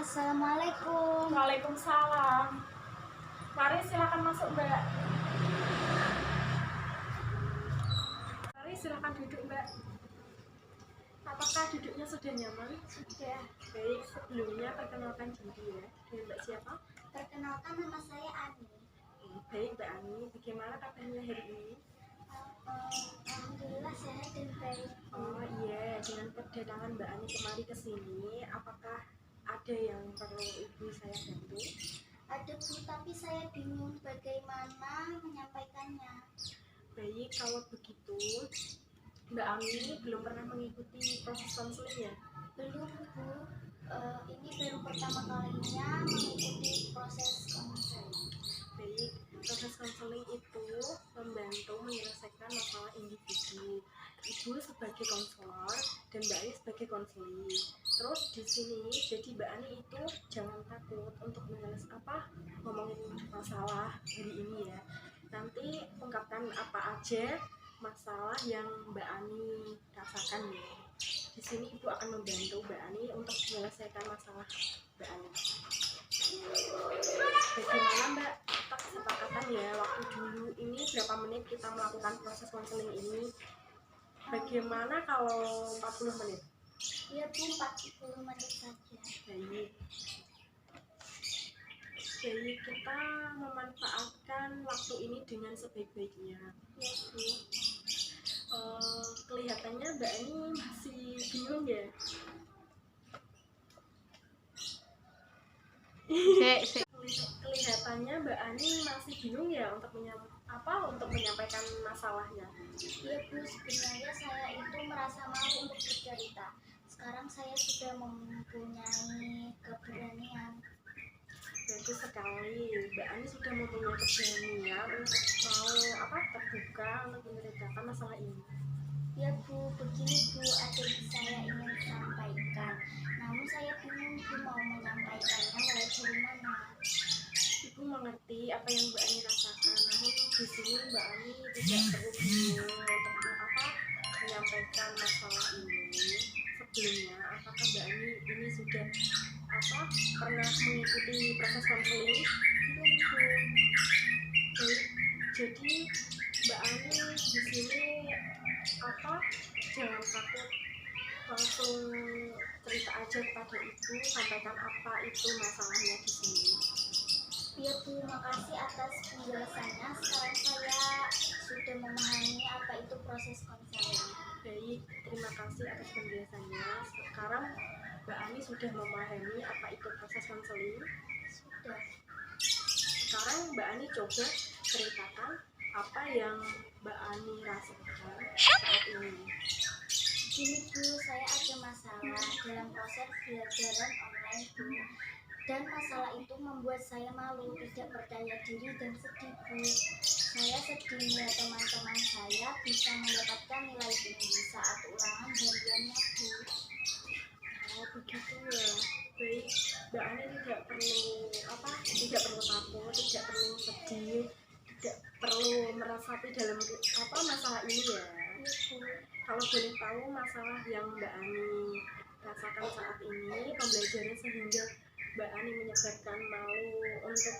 Assalamualaikum. Waalaikumsalam. Mari silakan masuk, Mbak. Mari silakan duduk, Mbak. Apakah duduknya sudah nyaman? Sudah. Baik, sebelumnya perkenalkan diri ya. Dengan Mbak siapa? Perkenalkan, nama saya Ani. Baik, Mbak Ani. Bagaimana kabarnya hari ini? Alhamdulillah sehat dan baik. Oh iya, dengan kedatangan Mbak Ani kemari ke sini, apakah ada yang perlu Ibu saya bantu? Ada Bu, tapi saya bingung bagaimana menyampaikannya. Baik, kalau begitu Mbak Ani belum pernah mengikuti proses konseling ya? Belum Bu, ini baru pertama kalinya mengikuti proses konseling. Baik, proses konseling itu membantu menyelesaikan masalah individu. Ibu sebagai konselor dan Mbak Ani sebagai konseling. Terus di sini jadi Mbak Ani itu jangan takut untuk ngomongin masalah hari ini ya. Nanti ungkapkan apa aja masalah yang Mbak Ani rasakan ya. Di sini Ibu akan membantu Mbak Ani untuk menyelesaikan masalah Mbak Ani. Bagaimana Mbak? Kita kesepakatan ya waktu dulu ini berapa menit kita melakukan proses konseling ini. Bagaimana kalau 40 menit? Iya Bu, 40 menit saja. Baik. Jadi kita memanfaatkan waktu ini dengan sebaik-baiknya. Iya Bu. Kelihatannya Mbak Ani masih bingung ya? Kelihatannya Mbak Ani masih bingung ya untuk menyampaikan masalahnya. Iya Bu, sebenarnya saya itu merasa malu untuk bercerita. Sekarang saya sudah mempunyai keberanian. Bagus sekali, Mbak Ani sudah mempunyai keberanian untuk terbuka untuk menceritakan masalah ini. Ya Bu, begini Bu, ada yang saya ingin sampaikan. Namun saya bingung Bu mau menyampaikannya mulai dari mana. Ibu mengerti apa yang Mbak Ani rasakan, namun di sini Mbak Ani tidak perlu bingung untuk menyampaikan masalah ini. Sebelumnya, apakah Mbak Ani ini sudah pernah mengikuti proses konseling? Belum Bu. Baik, jadi Mbak Ani di sini jangan takut, langsung cerita aja kepada Ibu, sampaikan apa itu masalahnya di sini. Ya Bu, makasih atas penjelasannya. Sekarang saya sudah memahami apa itu proses konseling. Baik, terima kasih atas penjelasannya. Sekarang Mbak Ani sudah memahami apa itu proses konseling? Sudah. Sekarang Mbak Ani coba ceritakan apa yang Mbak Ani rasakan saat ini. Gini Bu, saya ada masalah dalam proses belajaran online Bu. Dan masalah itu membuat saya malu, tidak percaya diri dan sedih Bu. Saya sedih melihat teman-teman saya bisa mendapatkan nilai tinggi saat ulangan hariannya Bu. Oh begitu ya. Baik, Mbak Ani tidak perlu takut, tidak perlu sedih, tidak perlu meresapi dalam masalah ini ya. Kalau boleh tahu masalah yang Mbak Ani rasakan saat ini, pembelajaran sehingga Mbak Ani menyebabkan malu untuk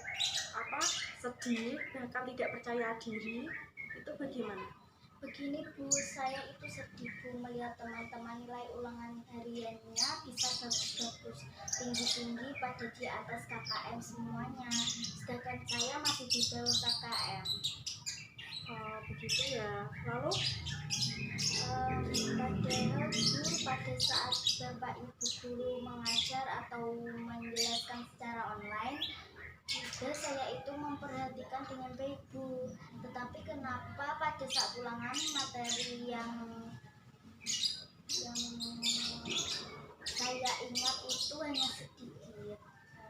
sedih, bahkan tidak percaya diri, itu bagaimana? Begini Bu, saya itu sedih Bu melihat teman-teman nilai ulangan hariannya bisa bagus-bagus, tinggi-tinggi pada di atas KKM semuanya, sedangkan saya masih di bawah KKM. Oh begitu ya. Lalu padahal Bu, pada saat Bapak Ibu guru mengajar atau menjelaskan secara online, juga saya itu memperhatikan dengan baik Bu. Tetapi kenapa pada saat ulangan materi yang saya ingat itu hanya sedikit.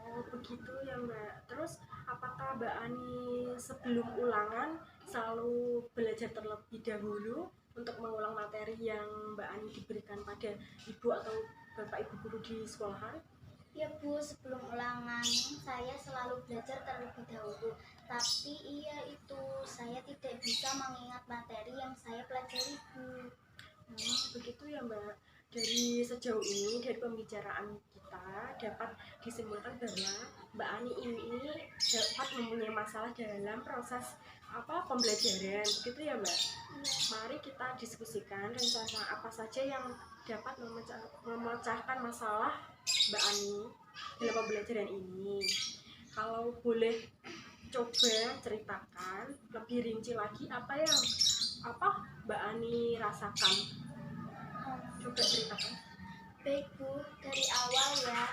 Oh begitu ya Mbak. Terus apakah Mbak Ani sebelum ulangan selalu belajar terlebih dahulu untuk mengulang materi yang Mbak Ani diberikan pada ibu atau bapak ibu guru di sekolahan? Ya Bu, sebelum ulangan saya selalu belajar terlebih dahulu. Tapi saya tidak bisa mengingat materi yang saya pelajari Bu. Begitu ya Mbak. dari sejauh ini, dari pembicaraan kita dapat disimpulkan bahwa Mbak Ani ini dapat mempunyai masalah dalam proses pembelajaran, begitu ya Mbak? Mari kita diskusikan rencana apa saja yang dapat memecahkan masalah Mbak Ani dalam pembelajaran ini. Kalau boleh coba ceritakan lebih rinci lagi apa yang Mbak Ani rasakan. Coba ceritakan. Baik Bu, dari awal ya,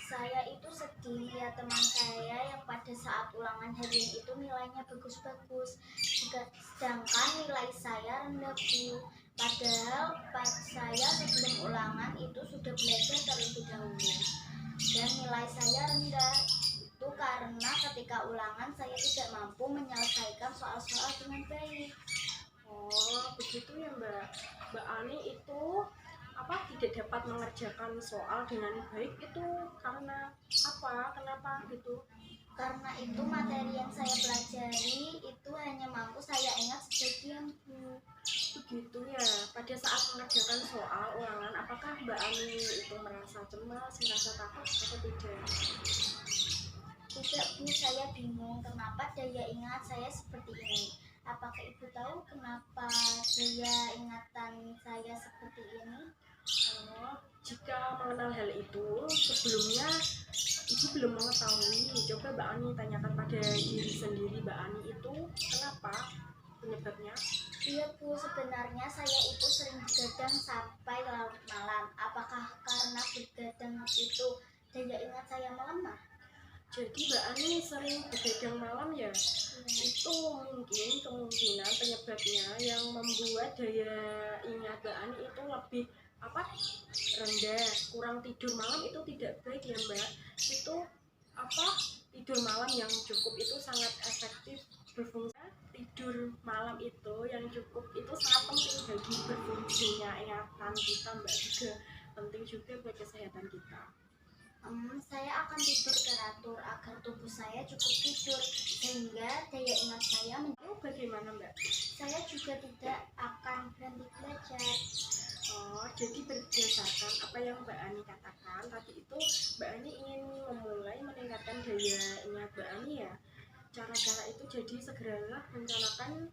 saya itu sedih lihat teman saya yang pada saat ulangan harian itu nilainya bagus-bagus, sedangkan nilai saya rendah Bu. Padahal saya sebelum ulangan itu sudah belajar terlebih dahulu, dan nilai saya rendah itu karena ketika ulangan saya tidak mampu menyelesaikan soal-soal dengan baik. Oh, begitu ya Mbak. Mbak Ani itu tidak dapat mengerjakan soal dengan baik itu karena apa? Kenapa gitu? Karena itu materi yang saya pelajari itu hanya mampu saya ingat sebagian Bu. Begitu ya. Pada saat mengerjakan soal ulangan, apakah Mbak Ani itu merasa cemas, merasa takut atau tidak? Tidak Bu, saya bingung kenapa daya ingat saya seperti ini. Apakah Ibu tahu kenapa daya ingatan saya seperti ini? Jika mengenal hal itu, sebelumnya Ibu belum mengetahui. Coba Mbak Ani tanyakan pada diri sendiri, Mbak Ani itu kenapa penyebabnya? Iya Bu, sebenarnya saya itu sering begadang sampai larut malam. Apakah karena begadang itu daya ingat saya melemah? Jadi Mbak Ani sering begadang malam ya? Itu mungkin kemungkinan penyebabnya yang membuat daya ingat Mbak Ani itu lebih rendah. Kurang tidur malam itu tidak baik ya Mbak. Itu tidur malam yang cukup itu sangat efektif berfungsi. Tidur malam itu yang cukup itu sangat penting bagi berfungsinya ingatan kita Mbak, juga penting juga buat kesehatan kita. Saya akan tidur teratur agar tubuh saya cukup tidur sehingga daya ingat saya bagaimana Mbak? Saya juga tidak akan berhenti belajar. Oh, jadi berdasarkan apa yang Mbak Ani katakan tadi itu, Mbak Ani ingin memulai meningkatkan daya ingat Mbak Ani ya. Cara-cara itu jadi segeralah rencanakan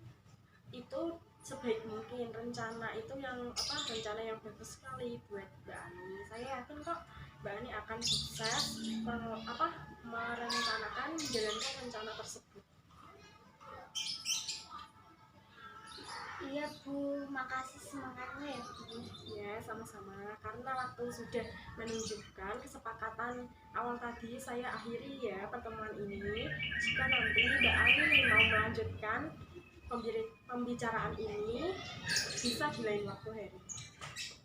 itu sebaik mungkin. Rencana itu yang rencana yang bagus sekali buat Mbak Ani. Saya yakin kok Mbak Ani akan sukses merencanakan menjalankan rencana tersebut. Iya Bu, makasih semangatnya ya Bu. Ya, sama-sama. Karena waktu sudah menunjukkan kesepakatan awal tadi, saya akhiri ya pertemuan ini. Jika nanti Mbak Ani mau melanjutkan pembicaraan ini, bisa di lain waktu hari.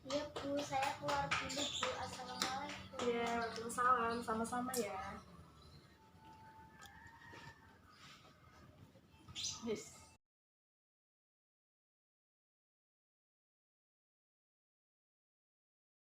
Iya Bu, saya keluar dulu Bu. Assalamualaikum. Ya, waalaikumsalam. Sama-sama ya. Yes.